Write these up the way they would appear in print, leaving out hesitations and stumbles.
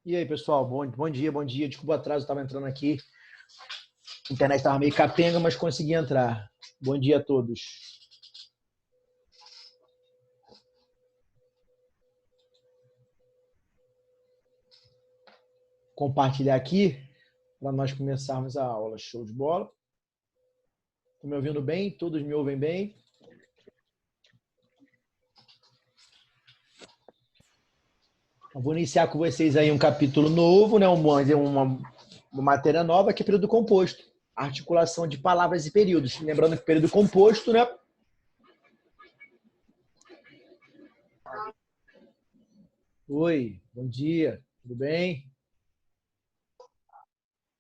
E aí, pessoal? Bom dia, bom dia. Desculpa o atraso, estava entrando aqui. A internet estava meio capenga, mas consegui entrar. Bom dia a todos. Compartilhar aqui para nós começarmos a aula. Show de bola. Estão me ouvindo bem? Todos me ouvem bem? Eu vou iniciar com vocês aí um capítulo novo, né? uma matéria nova, que é período composto. Articulação de palavras e períodos. Lembrando que período composto, né? Oi, bom dia, tudo bem?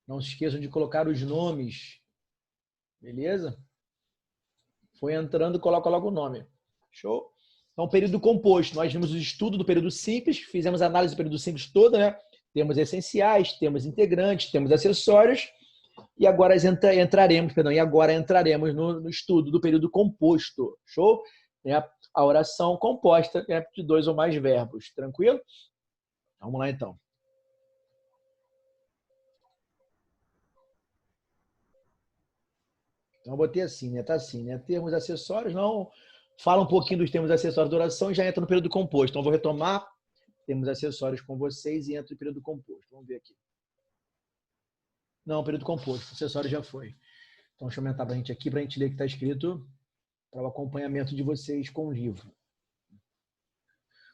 Não se esqueçam de colocar os nomes, beleza? Foi entrando, coloca logo o nome. Show? Então, período composto. Nós vimos o estudo do período simples, fizemos a análise do período simples toda, né? Temos essenciais, temos integrantes, temos acessórios, e agora entraremos no estudo do período composto. Show? Né? A oração composta, né, de dois ou mais verbos. Tranquilo? Vamos lá, então. Então, eu botei assim, né? Tá assim, né? Termos acessórios, não. Fala um pouquinho dos termos acessórios da oração e já entra no período composto. Então, vou retomar. Temos acessórios com vocês e entra no período composto. Vamos ver aqui. Não, período composto. Acessório já foi. Então, deixa eu aumentar para a gente aqui, para a gente ler o que está escrito, para o acompanhamento de vocês com o livro.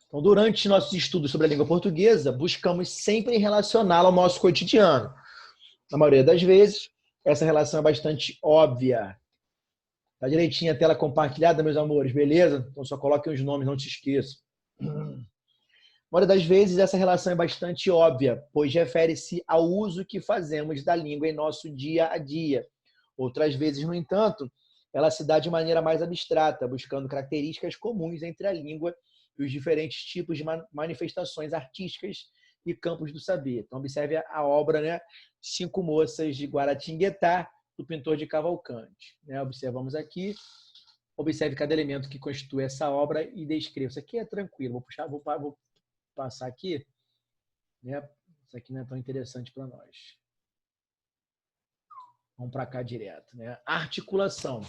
Então, durante nossos estudos sobre a língua portuguesa, buscamos sempre relacioná-la ao nosso cotidiano. Na maioria das vezes, essa relação é bastante óbvia. Tá direitinho a tela compartilhada, meus amores, beleza? Então, só coloquem os nomes, não se esqueçam. Na maioria das vezes, essa relação é bastante óbvia, pois refere-se ao uso que fazemos da língua em nosso dia a dia. Outras vezes, no entanto, ela se dá de maneira mais abstrata, buscando características comuns entre a língua e os diferentes tipos de manifestações artísticas e campos do saber. Então, observe a obra, né? Cinco Moças de Guaratinguetá, do pintor de Cavalcante. Né? Observamos aqui. Observe cada elemento que constitui essa obra e descreva. Isso aqui é tranquilo. Vou passar aqui. Né? Isso aqui não é tão interessante para nós. Vamos para cá direto. Né? Articulação.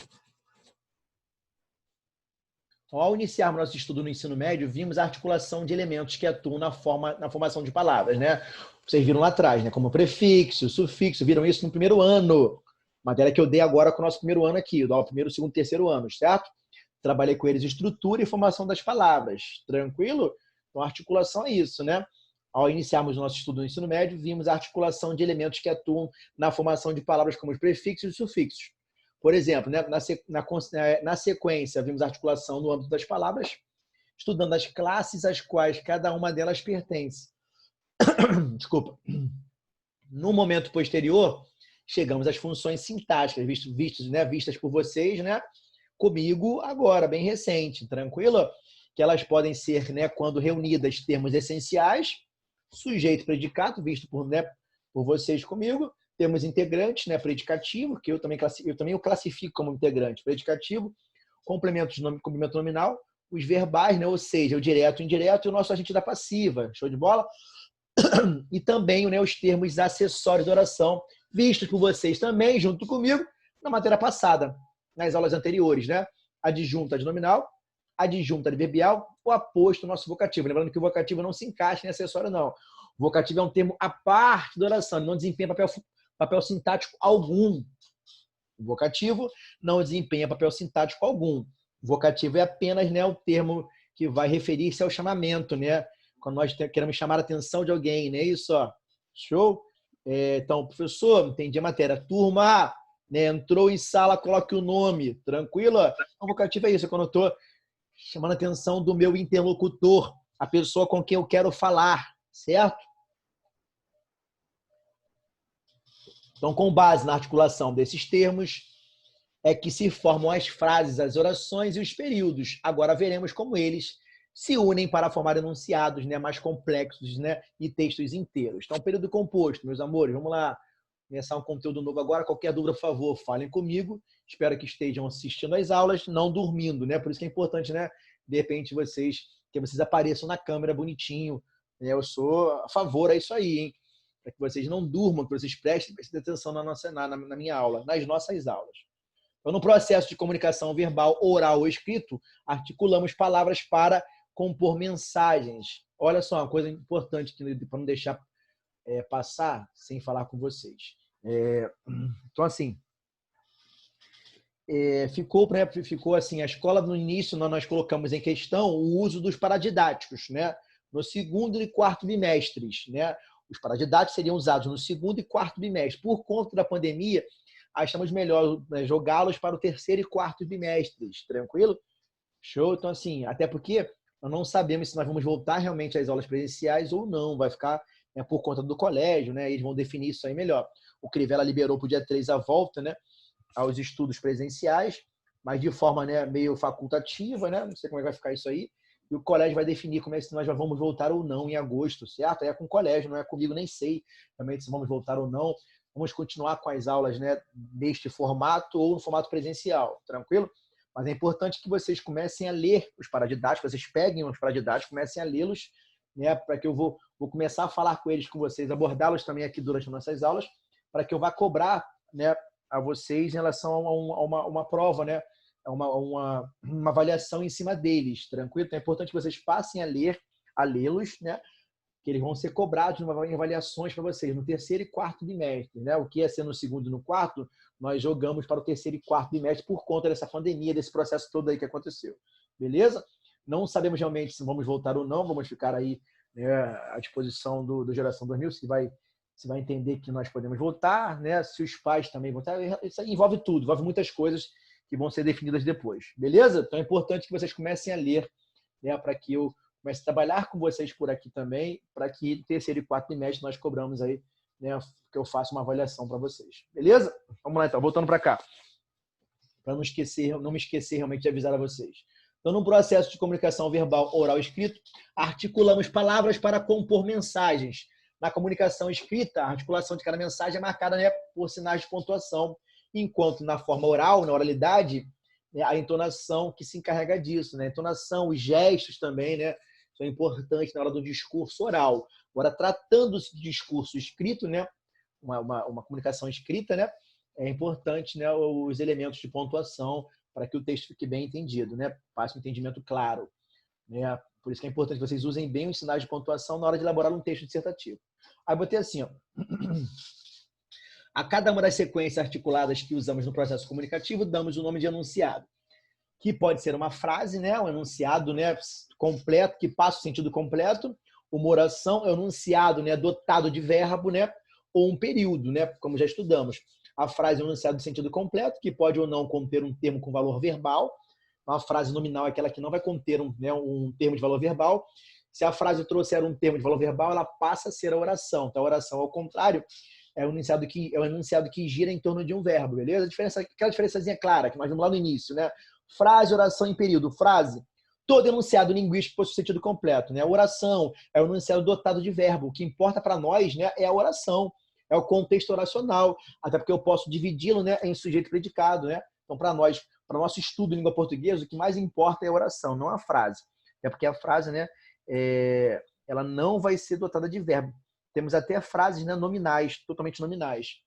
Então, ao iniciarmos nosso estudo no ensino médio, vimos a articulação de elementos que atuam na formação de palavras. Né? Vocês viram lá atrás, né? Como prefixo, sufixo, viram isso no primeiro ano. Matéria que eu dei agora com o nosso primeiro ano aqui, o primeiro, segundo, terceiro ano, certo? Trabalhei com eles estrutura e formação das palavras. Tranquilo? Então, a articulação é isso, né? Ao iniciarmos o nosso estudo no ensino médio, vimos a articulação de elementos que atuam na formação de palavras como os prefixos e sufixos. Por exemplo, né, na sequência, vimos a articulação no âmbito das palavras, estudando as classes às quais cada uma delas pertence. Desculpa. No momento posterior, chegamos às funções sintáticas, vistas por vocês, né? Comigo agora, bem recente, tranquilo? Que elas podem ser, né, quando reunidas, termos essenciais, sujeito predicado, visto por vocês comigo, termos integrantes, né, predicativo, que eu também o classifico como integrante, predicativo, complemento nominal, os verbais, né, ou seja, o direto e o indireto, e o nosso agente da passiva, show de bola? E também, né, os termos acessórios da oração, vistos por vocês também, junto comigo, na matéria passada, nas aulas anteriores, né? Adjunta de nominal, adjunta adverbial, o aposto no nosso vocativo. Lembrando que o vocativo não se encaixa em acessório, não. O vocativo é um termo à parte da oração, não desempenha papel sintático algum. O vocativo não desempenha papel sintático algum. O vocativo é apenas, né, o termo que vai referir-se ao chamamento, né? Quando nós queremos chamar a atenção de alguém, né? Isso, ó. Show? Então, professor, entendi a matéria. Turma, né, entrou em sala, coloque o nome. Tranquilo? O vocativo é isso, é quando eu estou chamando a atenção do meu interlocutor, a pessoa com quem eu quero falar, certo? Então, com base na articulação desses termos, é que se formam as frases, as orações e os períodos. Agora veremos como eles se unem para formar enunciados, né, mais complexos, né, e textos inteiros. Então, período composto, meus amores, vamos lá começar um conteúdo novo agora. Qualquer dúvida, por favor, falem comigo. Espero que estejam assistindo às aulas, não dormindo, né? Por isso que é importante, né? De repente, que vocês apareçam na câmera bonitinho, né? Eu sou a favor a isso aí, hein? Para que vocês não durmam, que vocês prestem atenção na minha aula, nas nossas aulas. Então, no processo de comunicação verbal, oral ou escrito, articulamos palavras para compor mensagens. Olha só, uma coisa importante para não deixar passar sem falar com vocês. Então, assim, ficou assim, a escola no início nós colocamos em questão o uso dos paradidáticos, né? No segundo e quarto bimestres, né? Os paradidáticos seriam usados no segundo e quarto bimestre. Por conta da pandemia, achamos melhor, né, jogá-los para o terceiro e quarto bimestres, tranquilo? Show? Então, assim, até porque nós não sabemos se nós vamos voltar realmente às aulas presenciais ou não, vai ficar, né, por conta do colégio, né? Eles vão definir isso aí melhor. O Crivella liberou para o dia 3 a volta, né, aos estudos presenciais, mas de forma, né, meio facultativa, né? Não sei como é que vai ficar isso aí. E o colégio vai definir como é que nós já vamos voltar ou não em agosto, certo? Aí é com o colégio, não é comigo, nem sei realmente se vamos voltar ou não. Vamos continuar com as aulas, né, neste formato ou no formato presencial, tranquilo? Mas é importante que vocês comecem a ler os paradidáticos, vocês peguem os paradidáticos, comecem a lê-los, né, para que eu vou começar a falar com eles, com vocês, abordá-los também aqui durante as nossas aulas, para que eu vá cobrar, né, a vocês em relação a uma prova, né, uma avaliação em cima deles, tranquilo? Então é importante que vocês passem a lê-los, né, que eles vão ser cobrados em avaliações para vocês no terceiro e quarto bimestre, né? O que ia ser no segundo e no quarto, nós jogamos para o terceiro e quarto bimestre por conta dessa pandemia, desse processo todo aí que aconteceu. Beleza? Não sabemos realmente se vamos voltar ou não, vamos ficar aí, né, à disposição do Geração 2000, se vai entender que nós podemos voltar, né? Se os pais também vão estar. Isso envolve tudo, envolve muitas coisas que vão ser definidas depois. Beleza? Então é importante que vocês comecem a ler, né, para que eu comece a trabalhar com vocês por aqui também, para que terceiro e quarto bimestre nós cobramos aí, né, que eu faça uma avaliação para vocês. Beleza? Vamos lá então, voltando para cá. Para não me esquecer realmente de avisar a vocês. Então, no processo de comunicação verbal, oral e escrito, articulamos palavras para compor mensagens. Na comunicação escrita, a articulação de cada mensagem é marcada, né, por sinais de pontuação, enquanto na forma oral, na oralidade, né, a entonação que se encarrega disso, né? A entonação, os gestos também, né, são importantes na hora do discurso oral. Agora, tratando-se de discurso escrito, né, uma comunicação escrita, né, é importante, né, os elementos de pontuação para que o texto fique bem entendido, né, passe um entendimento claro, né? Por isso que é importante que vocês usem bem os sinais de pontuação na hora de elaborar um texto dissertativo. Aí eu botei assim, ó. A cada uma das sequências articuladas que usamos no processo comunicativo, damos o nome de enunciado, que pode ser uma frase, né, um enunciado, né, completo, que passa o sentido completo, uma oração é um enunciado, né, dotado de verbo, né, ou um período, né, como já estudamos. A frase é um enunciado de sentido completo, que pode ou não conter um termo com valor verbal. Uma frase nominal é aquela que não vai conter um termo de valor verbal. Se a frase trouxer um termo de valor verbal, ela passa a ser a oração. Então, a oração, ao contrário, é um enunciado que gira em torno de um verbo, beleza? Aquela diferençazinha clara que nós vimos lá no início, né? Frase, oração em período. Frase, todo enunciado linguístico possui sentido completo, né? A oração é o enunciado dotado de verbo. O que importa para nós, né, é a oração, é o contexto oracional, até porque eu posso dividi-lo, né, em sujeito e predicado, né? Então, para nós, para o nosso estudo em língua portuguesa, o que mais importa é a oração, não a frase. É porque a frase, né, ela não vai ser dotada de verbo. Temos até frases, né, nominais, totalmente nominais.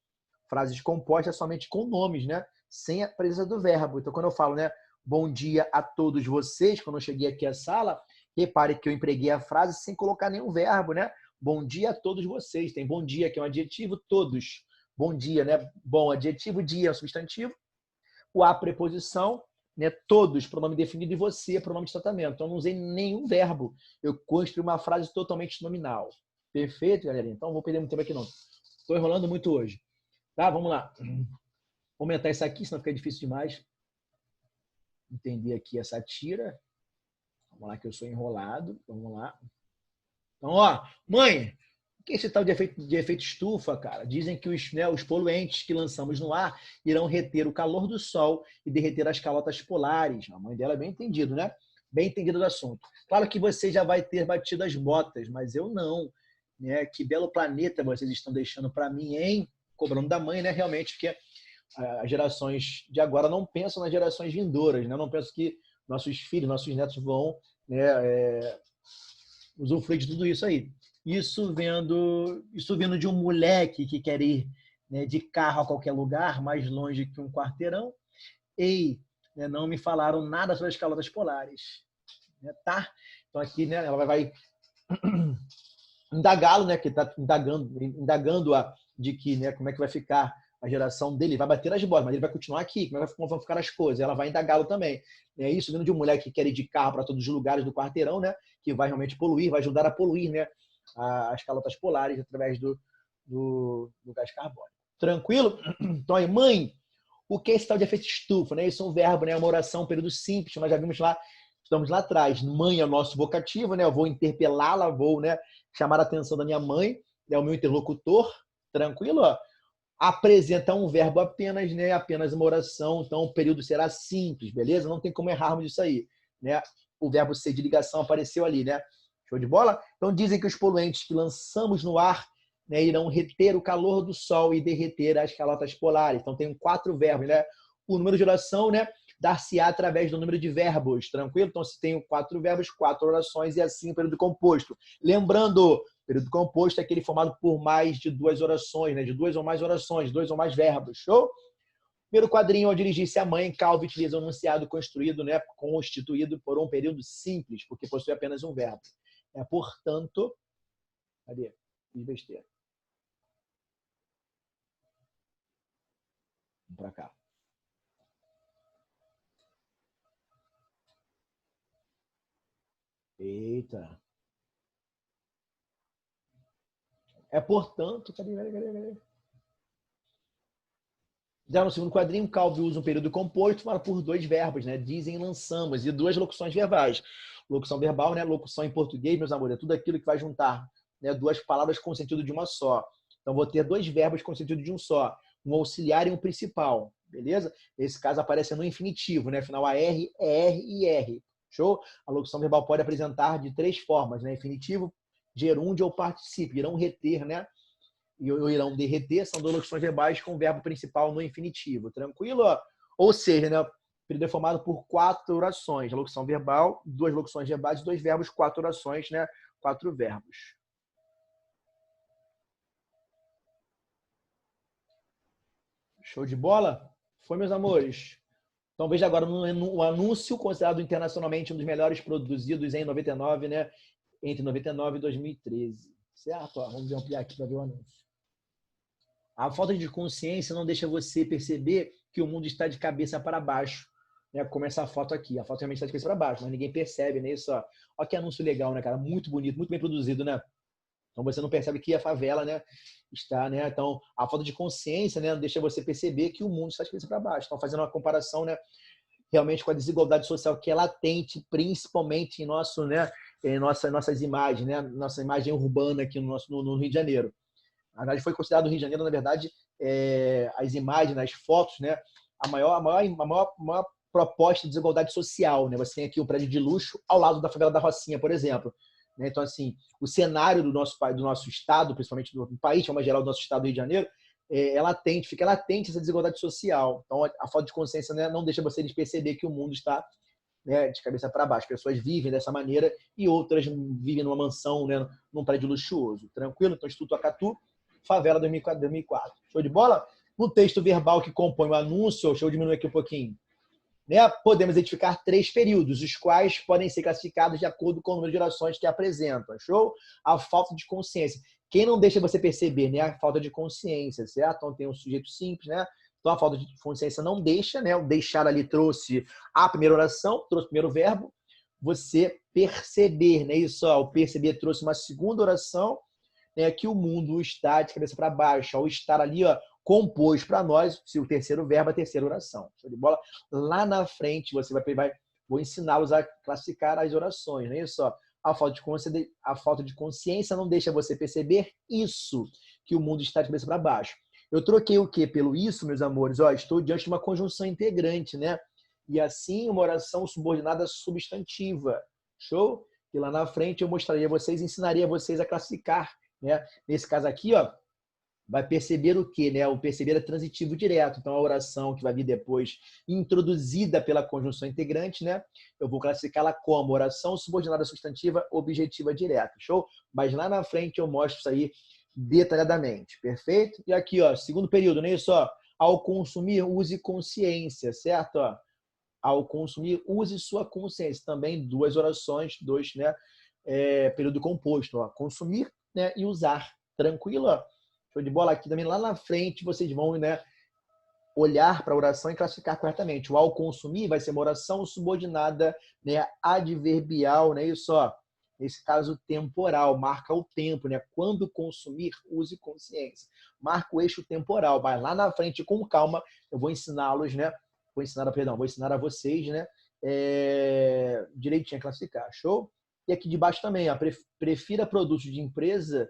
Frases compostas somente com nomes, né, sem a presença do verbo. Então, quando eu falo, né, bom dia a todos vocês, quando eu cheguei aqui à sala, repare que eu empreguei a frase sem colocar nenhum verbo, né? Bom dia a todos vocês. Tem bom dia, que é um adjetivo, todos. Bom dia, né? Bom, adjetivo, dia é um substantivo. O a preposição, né? Todos, pronome definido, e você, pronome de tratamento. Então, eu não usei nenhum verbo. Eu construí uma frase totalmente nominal. Perfeito, galera? Então, não vou perder muito tempo aqui, não. Estou enrolando muito hoje. Tá? Vamos lá. Vou aumentar isso aqui, senão fica difícil demais entender aqui essa tira. Vamos lá, que eu sou enrolado. Vamos lá. Então, ó, mãe, o que é esse tal de efeito estufa, cara? Dizem que os poluentes que lançamos no ar irão reter o calor do sol e derreter as calotas polares. A mãe dela é bem entendido, né? Bem entendido do assunto. Claro que você já vai ter batido as botas, mas eu não. Né? Que belo planeta vocês estão deixando para mim, hein? Cobrando da mãe, né? Realmente, porque as gerações de agora não pensam nas gerações vindouras, né? Não pensam que nossos filhos, nossos netos vão, né, usufruir de tudo isso aí. Isso vindo de um moleque que quer ir, né, de carro a qualquer lugar, mais longe que um quarteirão. Ei, né, não me falaram nada sobre as calotas polares, né, tá? Então aqui, né, ela vai indagá-lo, né, que está indagando de que, né, como é que vai ficar a geração dele, vai bater as bolas, mas ele vai continuar aqui, como vão ficar as coisas? Ela vai indagá-lo também. É isso vindo de um moleque que quer ir de carro para todos os lugares do quarteirão, né, que vai realmente poluir, vai ajudar a poluir, né, as calotas polares através do gás carbônico. Tranquilo? Então aí, mãe, o que é esse tal de efeito estufa? Né? Isso é um verbo, né? Uma oração, um período simples, nós já vimos lá, estamos lá atrás. Mãe é o nosso vocativo, né? Eu vou interpelá-la, vou, né, chamar a atenção da minha mãe, é o meu interlocutor, tranquilo? Ó? Apresenta um verbo apenas, né? Apenas uma oração, então o período será simples, beleza? Não tem como errarmos isso aí, né? O verbo ser de ligação apareceu ali, né? Show de bola? Então dizem que os poluentes que lançamos no ar, né, irão reter o calor do sol e derreter as calotas polares. Então tem 4 verbos, né? O número de oração, né, dar-se-á através do número de verbos, tranquilo? Então se tem 4 verbos, 4 orações e assim o período composto. Lembrando, período composto é aquele formado por mais de 2 orações, né? De 2 ou mais orações, 2 ou mais verbos. Show? Primeiro quadrinho, ao dirigir-se à mãe, Calvi utiliza um enunciado construído, né, constituído por um período simples, porque possui apenas um verbo. Portanto, cadê? Fiz besteira. Vamos para cá. Eita. Portanto, cadê? Já no segundo quadrinho, Calvi usa um período composto formado por 2 verbos, né? Dizem, lançamos, e 2 locuções verbais. Locução verbal, né? Locução em português, meus amores, é tudo aquilo que vai juntar, né, 2 palavras com sentido de uma só. Então, vou ter 2 verbos com sentido de um só. Um auxiliar e um principal, beleza? Nesse caso, aparece no infinitivo, né? Afinal, a R é R e R. Show? A locução verbal pode apresentar de 3 formas, né? Infinitivo, gerúndio ou particípio. Irão reter, né? E irão derreter, são 2 locuções verbais com o verbo principal no infinitivo. Tranquilo? Ou seja, né, o período é formado por 4 orações. A locução verbal, 2 locuções verbais, 2 verbos, 4 orações, né? 4 verbos. Show de bola? Foi, meus amores? Então veja agora o anúncio considerado internacionalmente um dos melhores produzidos em 99, né? Entre 99 e 2013. Certo? Vamos ampliar aqui para ver o anúncio. A falta de consciência não deixa você perceber que o mundo está de cabeça para baixo. Né? Como essa foto aqui. A foto realmente está de cabeça para baixo, mas ninguém percebe, né? Isso, ó. Olha que anúncio legal, né, cara? Muito bonito, muito bem produzido, né? Então você não percebe que a favela, né, está, né? Então a falta de consciência, né, deixa você perceber que o mundo está de cabeça para baixo. Então fazendo uma comparação, né, realmente com a desigualdade social que é latente, principalmente em nosso, né, em nossas imagens, né, nossa imagem urbana aqui no Rio de Janeiro. Na verdade, foi considerado o Rio de Janeiro, na verdade, as imagens, as fotos, né, a maior proposta de desigualdade social. Né? Você tem aqui um prédio de luxo ao lado da favela da Rocinha, por exemplo. Né? Então, assim, o cenário do nosso estado, principalmente do país, de forma geral, do nosso estado do Rio de Janeiro, fica latente essa desigualdade social. Então, a falta de consciência, né, não deixa vocês perceber que o mundo está, né, de cabeça para baixo. Pessoas vivem dessa maneira e outras vivem numa mansão, né, num prédio luxuoso. Tranquilo? Então, Instituto Acatu, Favela 2004. Show de bola? No texto verbal que compõe o anúncio, deixa eu diminuir aqui um pouquinho, né, podemos identificar 3 períodos, os quais podem ser classificados de acordo com o número de orações que apresentam. Show? A falta de consciência. Quem não deixa você perceber, né, a falta de consciência, certo? Então tem um sujeito simples, né? Então a falta de consciência não deixa, né? O deixar ali trouxe a primeira oração, trouxe o primeiro verbo. Você perceber, né? Isso, ó, o perceber trouxe uma segunda oração, né, que o mundo está de cabeça para baixo, ao estar ali, ó, compôs para nós, se o terceiro verbo, a terceira oração. Show de bola? Lá na frente, você vou ensiná-los a classificar as orações, não é isso? Ó, a falta de consciência não deixa você perceber isso, que o mundo está de cabeça para baixo. Eu troquei o que pelo isso, meus amores? Ó, estou diante de uma conjunção integrante, né? E assim, uma oração subordinada substantiva. Show? E lá na frente eu mostraria a vocês, ensinaria a vocês a classificar, né? Nesse caso aqui, ó, vai perceber o quê, né? O perceber é transitivo direto. Então, a oração que vai vir depois, introduzida pela conjunção integrante, né? Eu vou classificá-la como oração subordinada substantiva objetiva direta. Show? Mas lá na frente eu mostro isso aí detalhadamente. Perfeito? E aqui, ó, segundo período, não é isso? Ó, ao consumir, use consciência, certo? Ó, ao consumir, use sua consciência. Também duas orações, dois, né? Período composto. Ó, consumir, né? E usar. Tranquilo? Ó? Show de bola. Aqui também, lá na frente, vocês vão, né, olhar para a oração e classificar corretamente. O ao consumir vai ser uma oração subordinada, né, adverbial, né? Isso, ó, nesse caso, temporal, marca o tempo, né? Quando consumir, use consciência. Marca o eixo temporal. Vai lá na frente, com calma, eu vou ensiná-los, né? Vou ensinar a vocês, né? Direitinho a classificar. Show? E aqui debaixo também, ó, prefira produtos de empresa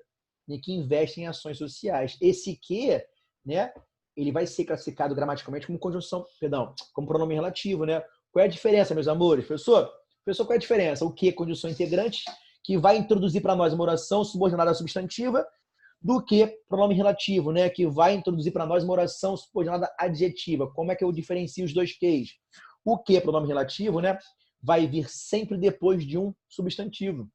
e que investem em ações sociais. Esse que, né, ele vai ser classificado gramaticalmente como conjunção, como pronome relativo, né? Qual é a diferença, meus amores? Professor, qual é a diferença? O que? Conjunção integrante, que vai introduzir para nós uma oração subordinada substantiva, do que pronome relativo, né? Que vai introduzir para nós uma oração subordinada adjetiva. Como é que eu diferencio os dois Qs? O que, pronome relativo, né? Vai vir sempre depois de um substantivo.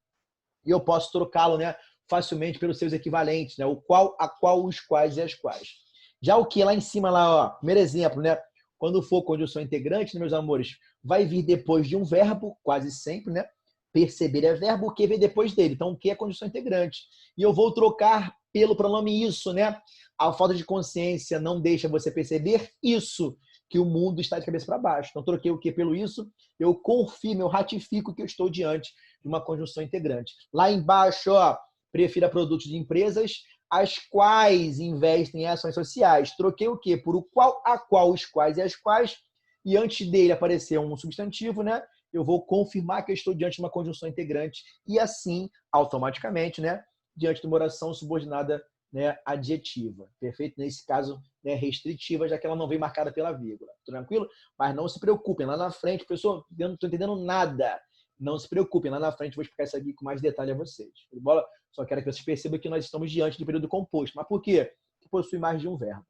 E eu posso trocá-lo, né, facilmente pelos seus equivalentes, né? O qual, a qual, os quais e as quais. Já o que lá em cima, lá, ó, primeiro exemplo, né? Quando for conjunção integrante, né, meus amores, vai vir depois de um verbo, quase sempre, né? Perceber é verbo, o que vem depois dele. Então, o que é conjunção integrante? E eu vou trocar pelo pronome isso, né? A falta de consciência não deixa você perceber isso, que o mundo está de cabeça para baixo. Então, troquei o que pelo isso, eu confirmo, eu ratifico que eu estou diante de uma conjunção integrante. Lá embaixo, ó, prefira produtos de empresas as quais investem em ações sociais. Troquei o quê? Por o qual, a qual, os quais e as quais. E antes dele aparecer um substantivo, né? Eu vou confirmar que eu estou diante de uma conjunção integrante e assim, automaticamente, né? Diante de uma oração subordinada, né, adjetiva. Perfeito? Nesse caso, né, restritiva, já que ela não vem marcada pela vírgula. Tranquilo? Mas não se preocupem. Lá na frente, pessoal, eu não estou entendendo nada. Não se preocupem, lá na frente eu vou explicar isso aqui com mais detalhe a vocês. Bola? Só quero que vocês percebam que nós estamos diante de período composto. Mas por quê? Que possui mais de um verbo.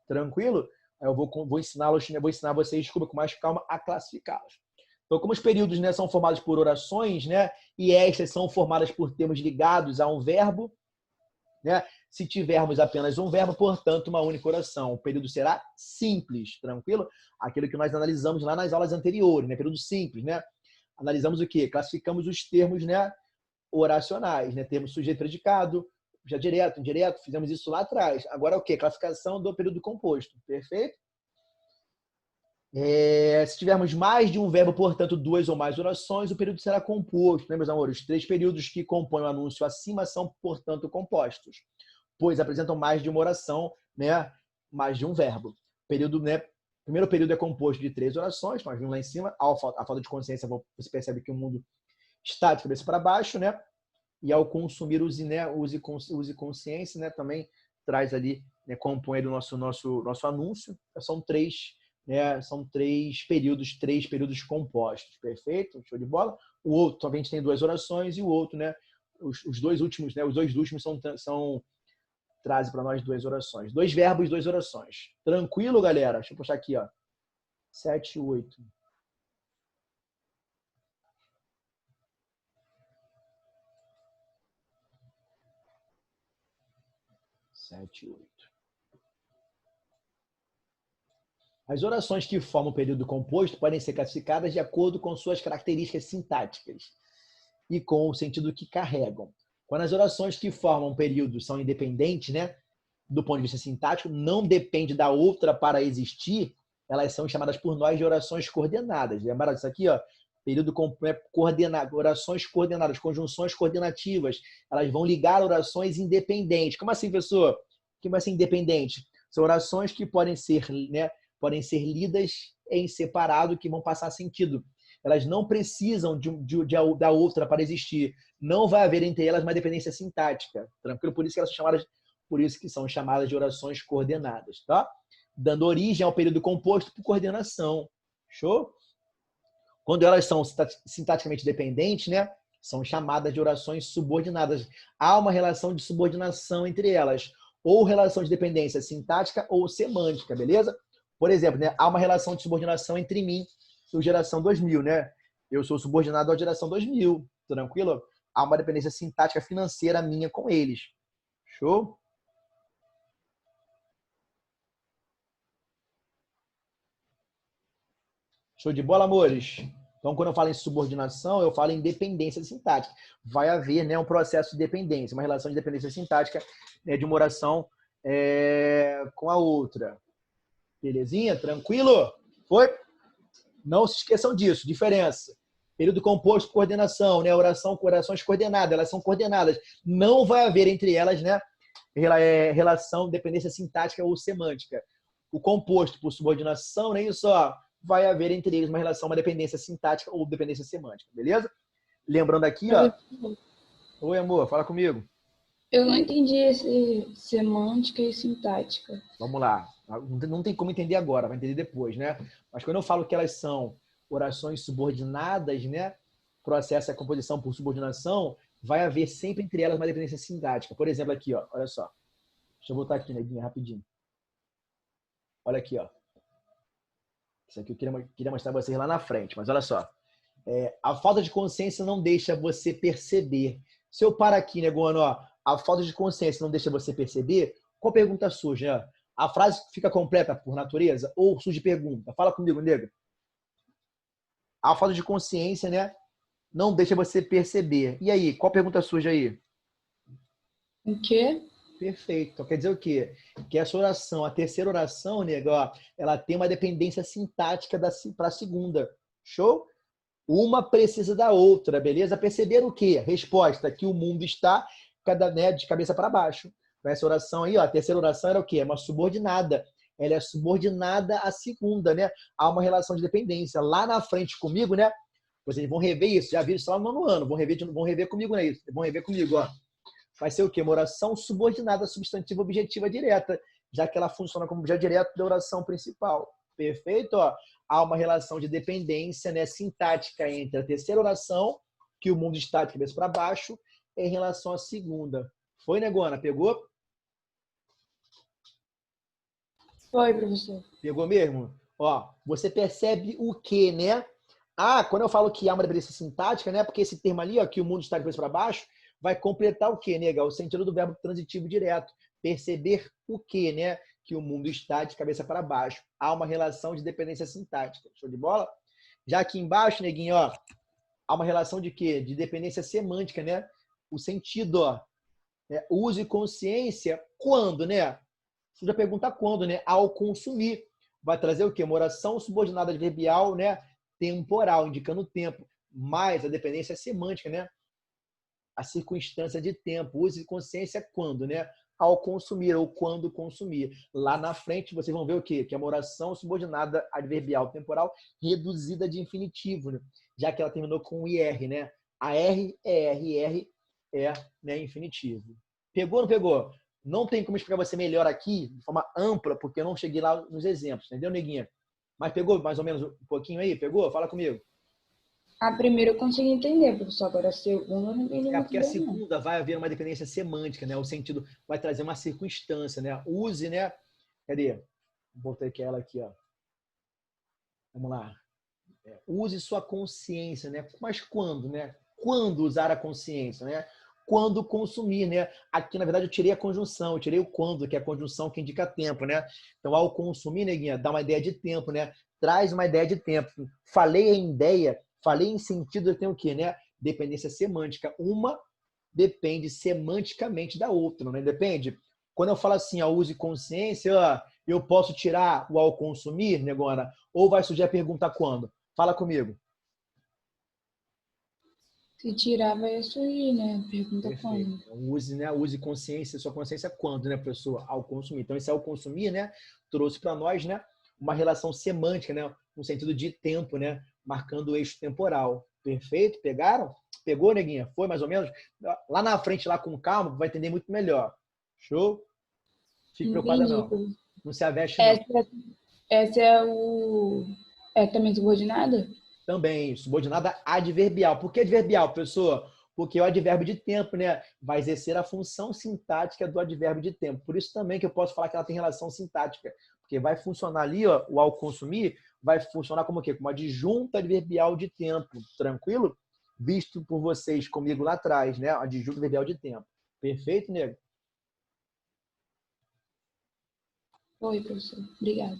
Tranquilo? Eu vou ensiná-los, vou ensinar vocês, desculpa, com mais calma, a classificá-los. Então, como os períodos, né, são formados por orações, né, e estas são formadas por termos ligados a um verbo, né, se tivermos apenas um verbo, portanto, uma única oração. O período será simples, tranquilo? Aquilo que nós analisamos lá nas aulas anteriores, né, período simples, né? Analisamos o quê? Classificamos os termos, né, oracionais, né? Termos sujeito, predicado, já direto, indireto, fizemos isso lá atrás. Agora o quê? Classificação do período composto, perfeito? Se tivermos mais de um verbo, portanto, duas ou mais orações, o período será composto, né, meus amores? Os 3 períodos que compõem o anúncio acima são, portanto, compostos, pois apresentam mais de uma oração, né, mais de um verbo. Período, né, primeiro período é composto de 3 orações, nós vimos lá em cima, a falta de consciência, você percebe que o mundo está de cabeça para baixo, né? E ao consumir, use consciência, né? Também traz ali, né, compõe o nosso anúncio. São 3, né? São 3 períodos compostos, perfeito? Show de bola. O outro, também a gente tem 2 orações e o outro, né? Os 2 últimos, né? Os 2 últimos trazem para nós 2 orações. 2 verbos, 2 orações. Tranquilo, galera? Deixa eu puxar aqui, ó. 7, 8. 7, 8. As orações que formam o período composto podem ser classificadas de acordo com suas características sintáticas e com o sentido que carregam. Quando as orações que formam um período são independentes, né, do ponto de vista sintático, não depende da outra para existir, elas são chamadas por nós de orações coordenadas. Lembraram disso aqui? Ó? Período coordenado, orações coordenadas, conjunções coordenativas. Elas vão ligar orações independentes. Como assim, professor? Como assim independente? São orações que podem ser, né, podem ser lidas em separado, que vão passar sentido. Elas não precisam da outra para existir. Não vai haver entre elas uma dependência sintática. Tranquilo? Por isso que são chamadas de orações coordenadas, tá? Dando origem ao período composto por coordenação. Show? Quando elas são sintaticamente dependentes, né, são chamadas de orações subordinadas. Há uma relação de subordinação entre elas. ou relação de dependência sintática ou semântica, beleza? Por exemplo, né, há uma relação de subordinação entre mim e o geração 2000, né? Eu sou subordinado à geração 2000, tranquilo? Há uma dependência sintática financeira minha com eles. Show? Show de bola, amores? Então, quando eu falo em subordinação, eu falo em dependência sintática. Vai haver, né, um processo de dependência, uma relação de dependência sintática, né, de uma oração com a outra. Belezinha? Tranquilo? Foi? Não se esqueçam disso. Diferença. Período composto, coordenação, né? Oração com orações coordenadas. Elas são coordenadas. Não vai haver entre elas, né, relação, dependência sintática ou semântica. O composto por subordinação, nem só vai haver entre eles uma relação, uma dependência sintática ou dependência semântica, beleza? Lembrando aqui, ó. Oi, amor, fala comigo. Eu não entendi esse semântica e sintática. Vamos lá. Não tem como entender agora, vai entender depois, né? Mas quando eu falo que elas são orações subordinadas, né? Processo é composição por subordinação, vai haver sempre entre elas uma dependência sintática. Por exemplo, aqui, ó, olha só. Deixa eu voltar aqui, neguinha, rapidinho. Olha aqui, ó. Isso aqui eu queria mostrar pra vocês lá na frente, mas olha só. A falta de consciência não deixa você perceber. Se eu parar aqui, negando, ó, a falta de consciência não deixa você perceber, qual pergunta surge, né? A frase fica completa por natureza ou surge pergunta? Fala comigo, nego. A falta de consciência, né, não deixa você perceber. E aí, qual pergunta surge aí? O quê? Perfeito. Então quer dizer o quê? Que essa oração, a terceira oração, nego, ó, ela tem uma dependência sintática para a segunda. Show? Uma precisa da outra, beleza? Perceber o quê? Resposta, que o mundo está de cabeça para baixo. Essa oração aí, ó, a terceira oração era o quê? É uma subordinada. Ela é subordinada à segunda, né? Há uma relação de dependência. Lá na frente comigo, né? Vocês vão rever isso, já viram isso lá no nono ano. Vão rever comigo, né? Vão rever comigo, ó. Vai ser o quê? Uma oração subordinada substantiva objetiva direta, já que ela funciona como objeto direto da oração principal. Perfeito? Ó. Há uma relação de dependência, né, sintática entre a terceira oração, que o mundo está de cabeça para baixo, em relação à segunda. Foi, Negona? Pegou? Foi, professor. Pegou mesmo? Ó, você percebe o quê, né? Quando eu falo que há uma dependência sintática, né? Porque esse termo ali, ó, que o mundo está de cabeça para baixo, vai completar o quê, nega? O sentido do verbo transitivo direto. Perceber o quê, né? Que o mundo está de cabeça para baixo. Há uma relação de dependência sintática. Show de bola? Já aqui embaixo, neguinho, ó, há uma relação de quê? De dependência semântica, né? O sentido, ó. Uso e consciência quando, né? Você já pergunta quando, né? Ao consumir. Vai trazer o quê? Uma oração subordinada adverbial, né? Temporal, indicando o tempo. Mais a dependência semântica, né? A circunstância de tempo. Uso e consciência quando, né? Ao consumir ou quando consumir. Lá na frente vocês vão ver o quê? Que é uma oração subordinada adverbial temporal reduzida de infinitivo, né? Já que ela terminou com IR, né? A R, ER, né, infinitivo. Pegou ou não pegou? Não tem como explicar você melhor aqui, de forma ampla, porque eu não cheguei lá nos exemplos, entendeu, neguinha? Mas pegou mais ou menos um pouquinho aí? Pegou? Fala comigo. A primeira eu consegui entender, professor. Agora a segunda eu não entendi muito Porque a bem, segunda vai haver uma dependência semântica, né? O sentido vai trazer uma circunstância, né? Use, né? Cadê? Botei aquela aqui, ó. Vamos lá. Use sua consciência, né? Mas quando, né? Quando usar a consciência, né? Quando consumir, né? Aqui, na verdade, eu tirei a conjunção, eu tirei o quando, que é a conjunção que indica tempo, né? Então, ao consumir, neguinha, dá uma ideia de tempo, né? Traz uma ideia de tempo. Falei em ideia, falei em sentido, eu tenho o quê, né? Dependência semântica. Uma depende semanticamente da outra, né? Depende. Quando eu falo assim, ó, use consciência, ó, eu posso tirar o ao consumir, negona? Ou vai surgir a pergunta quando? Fala comigo. Se tirar, vai surgir, né? Pergunta Perfeito. quando. Então, use, né? Use consciência, sua consciência quando, né, professor? Ao consumir. Então, esse ao consumir, né? Trouxe para nós, né? Uma relação semântica, né? No sentido de tempo, né? Marcando o eixo temporal. Perfeito? Pegaram? Pegou, neguinha? Foi mais ou menos? Lá na frente, lá com calma, vai entender muito melhor. Show? Fique preocupada, não. Não se aveste, não. Essa é o... É também subordinada? Também, subordinada adverbial. Por que adverbial, professor? Porque é o advérbio de tempo, né? Vai exercer a função sintática do advérbio de tempo. Por isso também que eu posso falar que ela tem relação sintática. Porque vai funcionar ali, ó, o ao consumir, vai funcionar como o quê? Como adjunto adverbial de tempo. Tranquilo? Visto por vocês comigo lá atrás, né? Adjunto adverbial de tempo. Perfeito, nego? Oi, professor. Obrigada.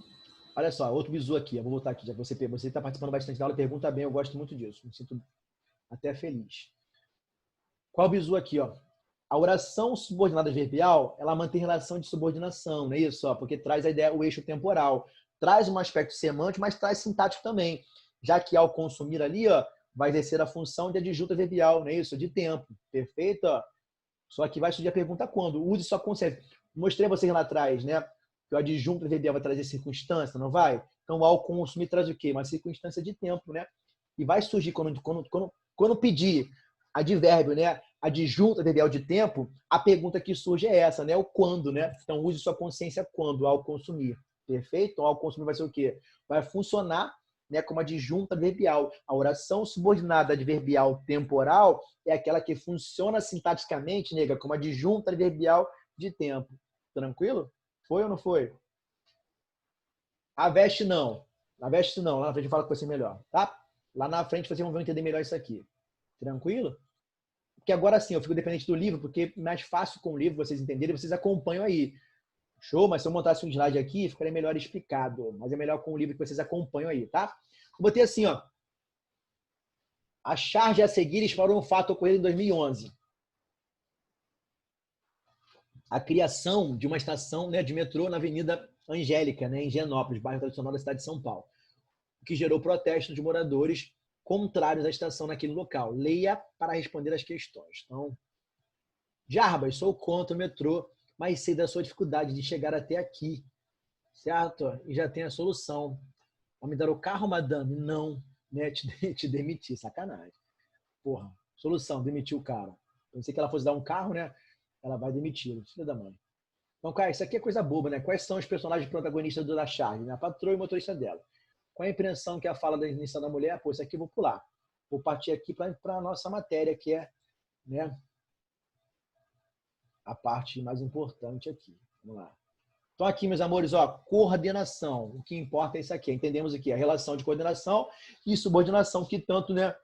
Olha só, outro bizu aqui. Eu vou voltar aqui, já que você está participando bastante da aula, pergunta bem, eu gosto muito disso. Me sinto até feliz. Qual o bizu aqui, ó? A oração subordinada adverbial, ela mantém relação de subordinação, não é isso? Ó, porque traz a ideia, o eixo temporal. Traz um aspecto semântico, mas traz sintático também. Já que ao consumir ali, ó, vai exercer a função de adjunto adverbial, não é isso? De tempo. Perfeito? Ó. Só que vai surgir a pergunta quando? Use sua consciência. Mostrei a vocês lá atrás, né? Que o adjunto adverbial vai trazer circunstância, não vai? Então, ao consumir traz o quê? Uma circunstância de tempo, né? E vai surgir quando pedir advérbio, né? Adjunto adverbial de tempo, a pergunta que surge é essa, né? O quando, né? Então, use sua consciência quando, ao consumir. Perfeito? Então, ao consumir vai ser o quê? Vai funcionar, né, como adjunto adverbial. A oração subordinada adverbial temporal é aquela que funciona sintaticamente, nega, como adjunto adverbial de tempo. Tranquilo? Foi ou não foi? A veste não. A veste não. Lá na frente eu falo com você melhor, tá? Lá na frente vocês vão entender melhor isso aqui. Tranquilo? Porque agora sim, eu fico dependente do livro, porque é mais fácil com o livro vocês entenderem, vocês acompanham aí. Show? Mas se eu montasse um slide aqui, ficaria melhor explicado. Mas é melhor com o livro que vocês acompanham aí, tá? Eu botei assim, ó. A charge a seguir explorou um fato ocorrido em 2011. A criação de uma estação, né, de metrô na Avenida Angélica, né, em Higienópolis, bairro tradicional da cidade de São Paulo, o que gerou protestos de moradores contrários à estação naquele local. Leia para responder as questões. Então, Jarbas, sou contra o metrô, mas sei da sua dificuldade de chegar até aqui, certo? E já tem a solução. Vai me dar o carro, madame? Não, né? Te demitir, sacanagem. Porra, solução, demitir o cara. Pensei que ela fosse dar um carro, né? Ela vai demiti-lo, filho da mãe. Então, cara, isso aqui é coisa boba, né? Quais são os personagens protagonistas da charge? Né? A patroa e o motorista dela. Qual é a impressão que a fala da iniciação da mulher? Pô, isso aqui eu vou pular. Vou partir aqui para a nossa matéria, que é, né, a parte mais importante aqui. Vamos lá. Então, aqui, meus amores, ó, coordenação. O que importa é isso aqui. Entendemos aqui a relação de coordenação e subordinação, que tanto, né,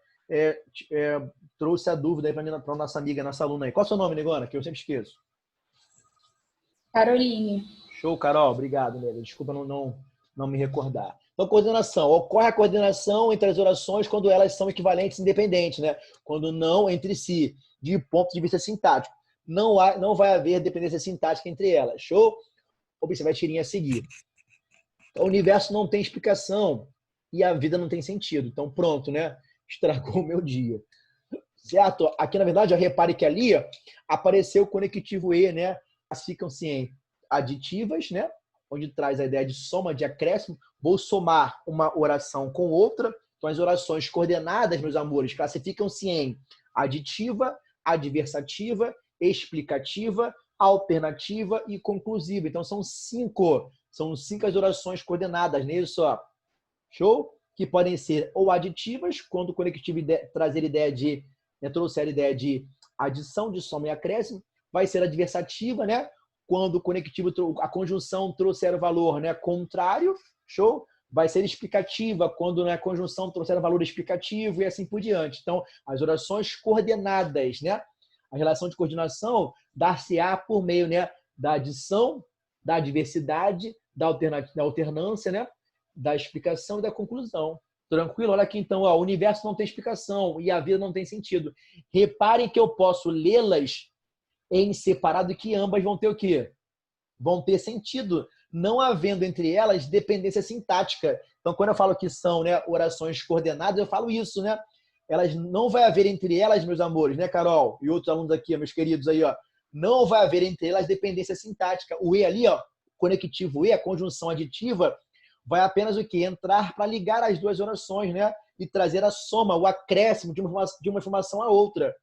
trouxe a dúvida aí para nossa amiga, nossa aluna aí. Qual é o seu nome, Negona? Que eu sempre esqueço. Caroline. Show, Carol. Obrigado, nega. Desculpa não me recordar. Então, coordenação. Ocorre a coordenação entre as orações quando elas são equivalentes e independentes, né? Quando não entre si, de ponto de vista sintático. Não vai haver dependência sintática entre elas. Show? Observe a tirinha a seguir. O universo não tem explicação e a vida não tem sentido. Então, pronto, né? Estragou o meu dia. Certo? Aqui, na verdade, repare que ali apareceu o conectivo E, né? Elas ficam-se em aditivas, né? Onde traz a ideia de soma, de acréscimo. Vou somar uma oração com outra. Então, as orações coordenadas, meus amores, classificam-se em aditiva, adversativa, explicativa, alternativa e conclusiva. Então, são cinco as orações coordenadas, não é isso? Ó. Show? Que podem ser ou aditivas, quando o conectivo trazer ideia de, né, trouxer a ideia de adição, de soma e acréscimo. Vai ser adversativa, né? Quando o conectivo, a conjunção trouxer o valor, né, contrário. Show? Vai ser explicativa, quando, né, a conjunção trouxer o valor explicativo e assim por diante. Então, as orações coordenadas, né? A relação de coordenação dar-se-á por meio, né, da adição, da diversidade, da alternância, né, da explicação e da conclusão. Tranquilo? Olha aqui então, ó, o universo não tem explicação e a vida não tem sentido. Reparem que eu posso lê-las em separado e que ambas vão ter o quê? Vão ter sentido, não havendo entre elas dependência sintática. Então, quando eu falo que são, né, orações coordenadas, eu falo isso, né? Elas não vai haver entre elas, meus amores, né, Carol? E outros alunos aqui, meus queridos aí, ó. Não vai haver entre elas dependência sintática. O E ali, ó, conectivo E, a conjunção aditiva, vai apenas o quê? Entrar para ligar as duas orações, né? E trazer a soma, o acréscimo de uma informação à outra.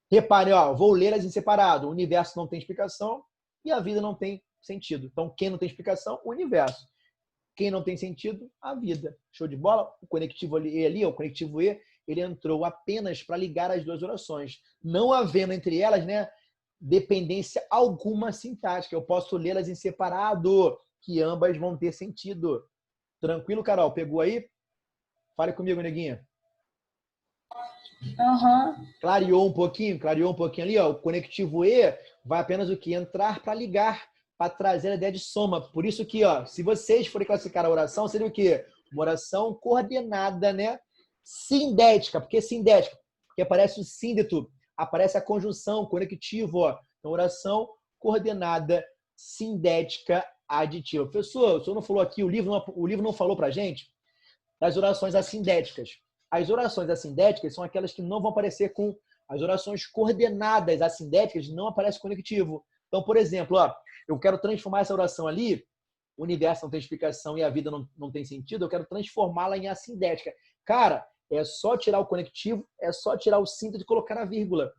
Reparem, ó, vou lê-las em separado. O universo não tem explicação e a vida não tem sentido. Então, quem não tem explicação? O universo. Quem não tem sentido? A vida. Show de bola? O conectivo E ali, o conectivo E, ele entrou apenas para ligar as duas orações, não havendo entre elas, né, dependência alguma sintática. Eu posso lê-las em separado, que ambas vão ter sentido. Tranquilo, Carol? Pegou aí? Fale comigo, neguinha. Aham. Clareou um pouquinho ali, ó. O conectivo E vai apenas o que? Entrar para ligar, para trazer a ideia de soma. Por isso que, ó, se vocês forem classificar a oração, seria o quê? Uma oração coordenada, né? Sindética. Por que sindética? Porque aparece o síndeto, aparece a conjunção, conectivo, ó. Então, oração coordenada, sindética, aditiva. Professor, o senhor não falou aqui, o livro não falou para a gente das orações assindéticas. As orações assindéticas são aquelas que não vão aparecer com as orações coordenadas assindéticas, não aparece conectivo. Então, por exemplo, ó, eu quero transformar essa oração ali, o universo não tem explicação e a vida não tem sentido, eu quero transformá-la em assindética. Cara, é só tirar o conectivo, é só tirar o sínteto e colocar a vírgula.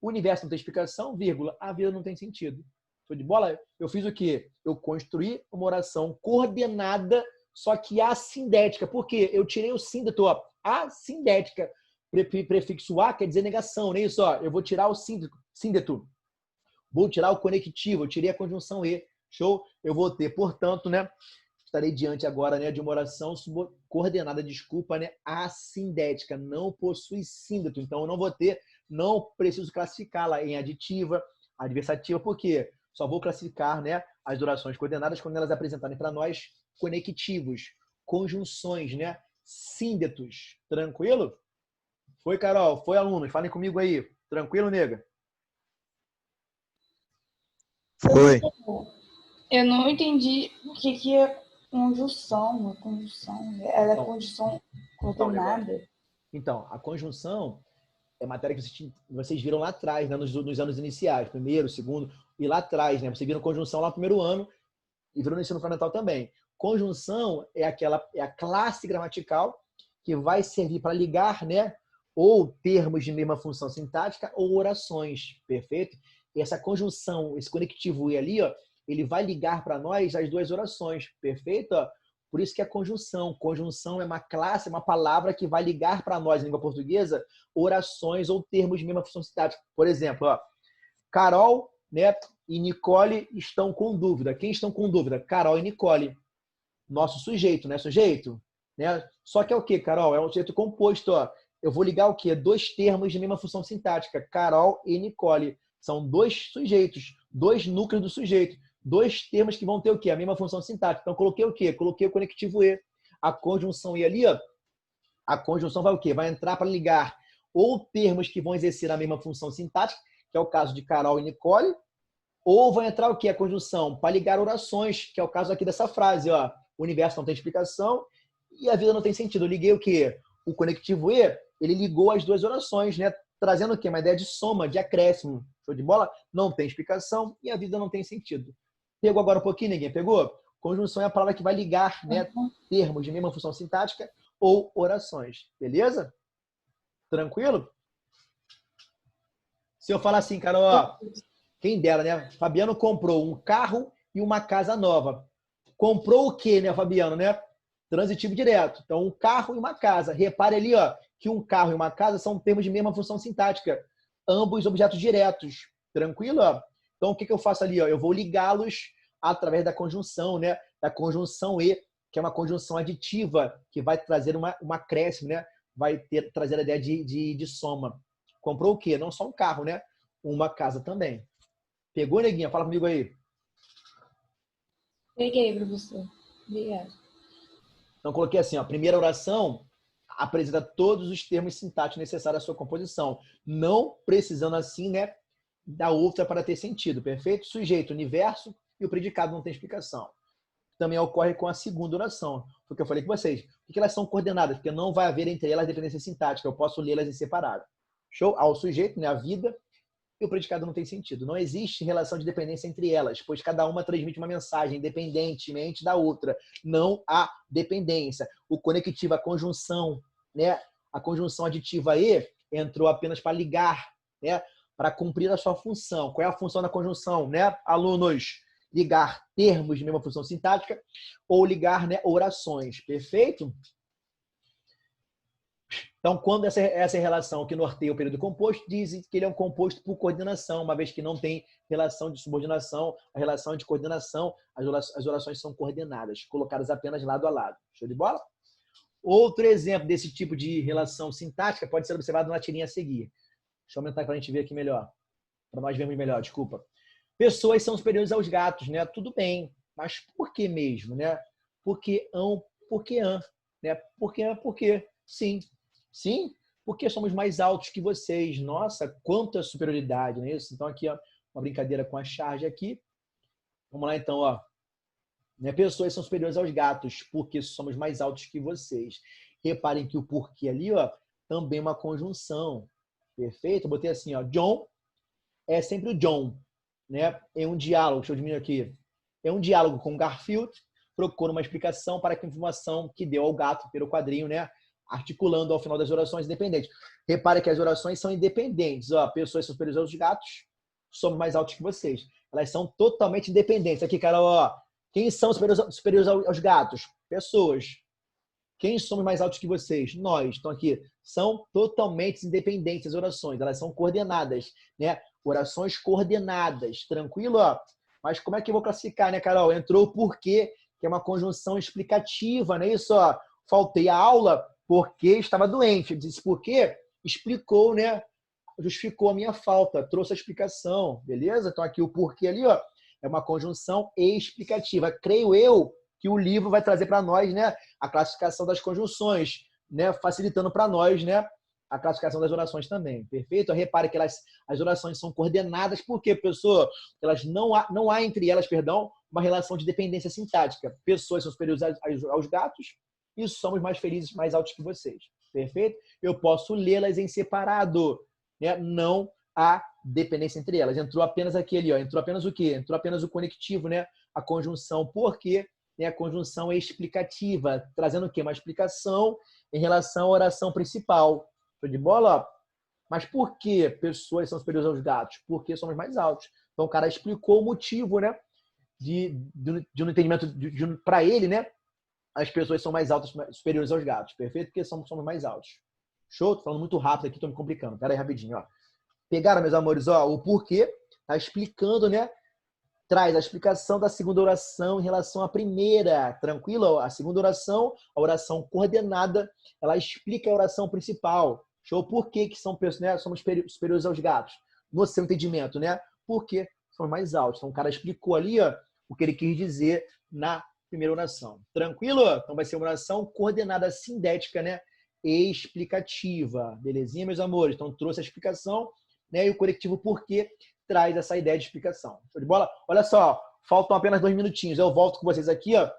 O universo não tem explicação, vírgula, a vida não tem sentido. Show de bola? Eu fiz o quê? Eu construí uma oração coordenada, só que assindética. Por quê? Eu tirei o sínteto, ó. Assindética. Prefixo A quer dizer negação, não é isso? Ó. Eu vou tirar o sínteto. Vou tirar o conectivo, eu tirei a conjunção E. Show? Eu vou ter, portanto, né? Estarei diante agora, né, de uma oração coordenada, desculpa, né, assindética, não possui sínteto. Então, eu não preciso classificá-la em aditiva, adversativa, por quê? Só vou classificar, né, as orações coordenadas quando elas apresentarem para nós conectivos, conjunções, né, síndetos. Tranquilo? Foi, Carol? Foi, alunos? Falem comigo aí. Tranquilo, nega? Foi. Eu não entendi o que é conjunção. Uma conjunção. Ela é Então, conjunção coordenada. Então, a conjunção é matéria que vocês viram lá atrás, né, nos anos iniciais, primeiro, segundo, e lá atrás, né? Vocês viram conjunção lá no primeiro ano e viram no ensino fundamental também. Conjunção é a classe gramatical que vai servir para ligar, né, ou termos de mesma função sintática ou orações, perfeito? E essa conjunção, esse conectivo E ali, ó, ele vai ligar para nós as duas orações, perfeito? Ó, por isso que é conjunção. Conjunção é uma classe, uma palavra que vai ligar para nós, em língua portuguesa, orações ou termos de mesma função sintática. Por exemplo, ó, Carol, né, e Nicole estão com dúvida. Quem estão com dúvida? Carol e Nicole. Nosso sujeito, né? Sujeito, né? Só que é o quê, Carol? É um sujeito composto, ó. Eu vou ligar o quê? Dois termos de mesma função sintática, Carol e Nicole. São dois sujeitos, dois núcleos do sujeito, dois termos que vão ter o quê? A mesma função sintática. Então, coloquei o quê? Coloquei o conectivo E. A conjunção E ali, ó, a conjunção vai o quê? Vai entrar para ligar ou termos que vão exercer a mesma função sintática, que é o caso de Carol e Nicole, ou vai entrar o quê? A conjunção para ligar orações, que é o caso aqui dessa frase, ó. O universo não tem explicação e a vida não tem sentido. Eu liguei o quê? O conectivo E, ele ligou as duas orações, né? Trazendo o quê? Uma ideia de soma, de acréscimo. Show de bola? Não tem explicação e a vida não tem sentido. Pegou agora um pouquinho, ninguém pegou? Conjunção é a palavra que vai ligar, né, termos de mesma função sintática ou orações. Beleza? Tranquilo? Se eu falar assim, Carol, ó, quem dera, né? Fabiano comprou um carro e uma casa nova. Comprou o quê, né, Fabiano, né? Transitivo direto. Então, um carro e uma casa. Repare ali, ó, que um carro e uma casa são termos de mesma função sintática. Ambos objetos diretos. Tranquilo? Ó? Então, o que eu faço ali? Ó? Eu vou ligá-los através da conjunção, né? Da conjunção E, que é uma conjunção aditiva, que vai trazer uma acréscimo, né? Vai trazer a ideia de soma. Comprou o quê? Não só um carro, né? Uma casa também. Pegou, neguinha? Fala comigo aí. Peguei, professor. Obrigada. Então, coloquei assim, ó, a primeira oração apresenta todos os termos sintáticos necessários à sua composição, não precisando assim, né, da outra para ter sentido, perfeito? Sujeito, universo e o predicado não tem explicação. Também ocorre com a segunda oração, porque eu falei com vocês. Por que elas são coordenadas? Porque não vai haver entre elas dependência sintática, eu posso lê-las em separado. Show? Ao sujeito, né, a vida, e o predicado não tem sentido. Não existe relação de dependência entre elas, pois cada uma transmite uma mensagem independentemente da outra. Não há dependência. O conectivo, a conjunção, né? A conjunção aditiva E entrou apenas para ligar, né? Para cumprir a sua função. Qual é a função da conjunção, né, alunos? Ligar termos de mesma função sintática ou ligar, né, orações. Perfeito? Então, quando essa relação que norteia o período composto, dizem que ele é um composto por coordenação, uma vez que não tem relação de subordinação, a relação é de coordenação, as orações são coordenadas, colocadas apenas lado a lado. Show de bola? Outro exemplo desse tipo de relação sintática pode ser observado na tirinha a seguir. Deixa eu aumentar para a gente ver aqui melhor. Para nós vermos melhor, desculpa. Pessoas são superiores aos gatos, né? Tudo bem, mas por que mesmo, né? Porque né? Porque sim. Sim, porque somos mais altos que vocês. Nossa, quanta superioridade, não é isso? Então aqui, ó, uma brincadeira com a charge aqui. Vamos lá então, ó. Né? Pessoas são superiores aos gatos, porque somos mais altos que vocês. Reparem que o porquê ali, ó, também é uma conjunção. Perfeito? Eu botei assim, ó, John é sempre o John, né? É um diálogo, deixa eu diminuir aqui. É um diálogo com Garfield, procura uma explicação para a informação que deu ao gato pelo quadrinho, né? Articulando ao final das orações independentes. Repare que as orações são independentes. Ó, pessoas são superiores aos gatos, somos mais altos que vocês. Elas são totalmente independentes. Aqui, cara, ó, quem são superiores aos gatos? Pessoas. Quem somos mais altos que vocês? Nós. Então aqui, são totalmente independentes as orações. Elas são coordenadas, né? Orações coordenadas. Tranquilo? Ó? Mas como é que eu vou classificar, né, Carol? Entrou o porquê, que é uma conjunção explicativa, não é isso? Ó, faltei a aula porque estava doente. Disse porquê? Explicou, né? Justificou a minha falta, trouxe a explicação, beleza? Então aqui o porquê ali, ó, é uma conjunção explicativa. Creio eu que o livro vai trazer para nós, né, a classificação das conjunções, né, facilitando para nós, né, a classificação das orações também. Perfeito? Repare que as orações são coordenadas, porque, pessoa, elas não há entre elas, perdão, uma relação de dependência sintática. Pessoas são superiores aos gatos e somos mais felizes, mais altos que vocês. Perfeito? Eu posso lê-las em separado, né? Não há dependência entre elas. Entrou apenas aquele, ó. Entrou apenas o quê? Entrou apenas o conectivo, né? A conjunção porque, né? A conjunção explicativa, trazendo o quê? Uma explicação em relação à oração principal. Show de bola? Ó. Mas por que pessoas são superiores aos gatos? Porque somos mais altos. Então o cara explicou o motivo, né? De um entendimento para ele, né? As pessoas são mais altas, superiores aos gatos. Perfeito? Porque somos mais altos. Show? Tô falando muito rápido aqui, tô me complicando. Pera aí rapidinho, ó. Pegaram, meus amores, ó, o porquê, tá explicando, né? Traz a explicação da segunda oração em relação à primeira. Tranquilo? A segunda oração, a oração coordenada, ela explica a oração principal. Show? Por que são, né, somos superiores aos gatos? No seu entendimento, né? Porque são mais altos. Então, o cara explicou ali, ó, o que ele quis dizer na primeira oração. Tranquilo? Então, vai ser uma oração coordenada sindética, né? Explicativa. Belezinha, meus amores? Então, trouxe a explicação, né? E o conectivo porquê traz essa ideia de explicação. Show de bola? Olha só, faltam apenas 2 minutinhos. Eu volto com vocês aqui, ó,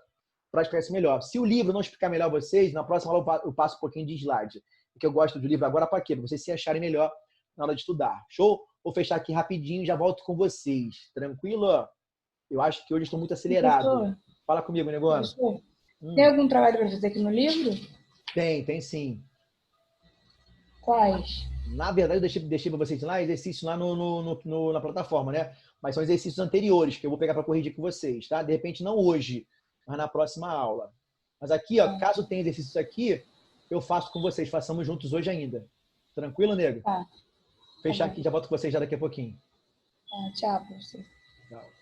para explicar isso melhor. Se o livro não explicar melhor vocês, na próxima aula eu passo um pouquinho de slide. Porque eu gosto do livro agora para quê? Para vocês se acharem melhor na hora de estudar. Show? Vou fechar aqui rapidinho e já volto com vocês. Tranquilo? Eu acho que hoje estou muito acelerado. Professor, Fala comigo, Negona. professor, tem algum trabalho para fazer aqui no livro? Tem sim. Quais? Na verdade, eu deixei para vocês lá exercício lá na plataforma, né? Mas são exercícios anteriores que eu vou pegar para corrigir com vocês, tá? De repente, não hoje, mas na próxima aula. Mas aqui, ó, caso tenha exercícios aqui, eu faço com vocês. Façamos juntos hoje ainda. Tranquilo, nego? Tá. Fechar aqui, já volto com vocês já daqui a pouquinho. Tchau, professor. Tchau.